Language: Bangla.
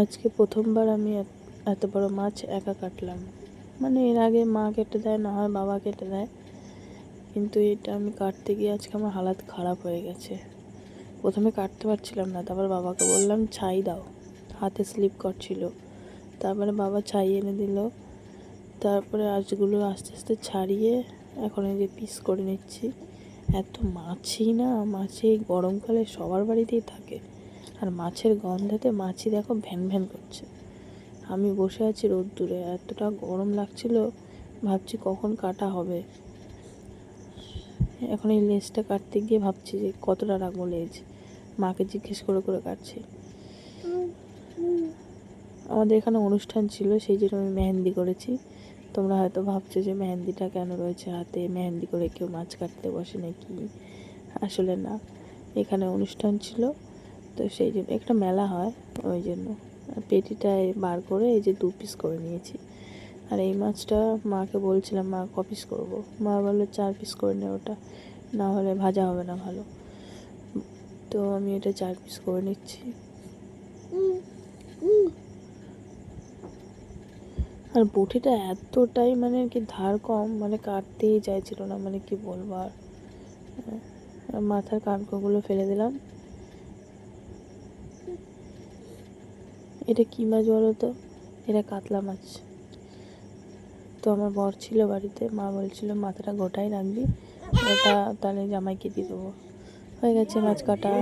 আজকে প্রথমবার আমি এত বড় মাছ একা কাটলাম। মানে এর আগে মা কেটে দেয়, না হয় বাবা কেটে দেয়, কিন্তু এটা আমি কাটতে গিয়ে আজকে আমার হালাত খারাপ হয়ে গেছে। প্রথমে কাটতে পারছিলাম না, তারপর বাবাকে বললাম ছাই দাও, হাতে স্লিপ করছিল। তারপরে বাবা ছাই এনে দিল। তারপরে আঁশগুলো আস্তে আস্তে ছাড়িয়ে এখন এই যে পিস করে নিচ্ছি। এত মাছি না, মাছি গরমকালে সবার বাড়িতেই থাকে, আর মাছের গন্ধেতে মাছি দেখো ভ্যান ভ্যান করছে। আমি বসে আছি রোদ্দুরে, এতটা গরম লাগছিল, ভাবছি কখন কাটা হবে। এখন এই লেজটা কাটতে গিয়ে ভাবছি যে কতটা রাখবো লেজ, মাকে জিজ্ঞেস করে করে কাটছি। আমাদের এখানে অনুষ্ঠান ছিল, সেই জন্য আমি মেহেন্দি করেছি। তোমরা হয়তো ভাবছো যে মেহেন্দিটা কেন রয়েছে হাতে, মেহেন্দি করে কেউ মাছ কাটতে বসে নাকি। আসলে না, এখানে অনুষ্ঠান ছিল, তো সেই জন্য একটা মেলা হয়, ওই জন্য পেটিটায় বার করে এই যে 2 পিস করে নিয়েছি। আর এই মাছটা মাকে বলছিলাম মা ক পিস করবো, মা বললো 4 পিস করে নে, ওটা না হলে ভাজা হবে না ভালো। তো আমি এটা 4 পিস করে নিচ্ছি। আর বটিটা এতটাই মানে কি ধার কম, মানে কাটতেই চাইছিল না, মানে কি বলবো। আর মাথার কানকোগুলো ফেলে দিলাম। এটা কী মাছ বলো তো? এটা কাতলা মাছ। তো আমার বর ছিল বাড়িতে, মা বলছিল মাথাটা গোটাই রাখবি, ওটা তাহলে জামাইকে দিয়ে দেবো। হয়ে গেছে মাছ কাটা।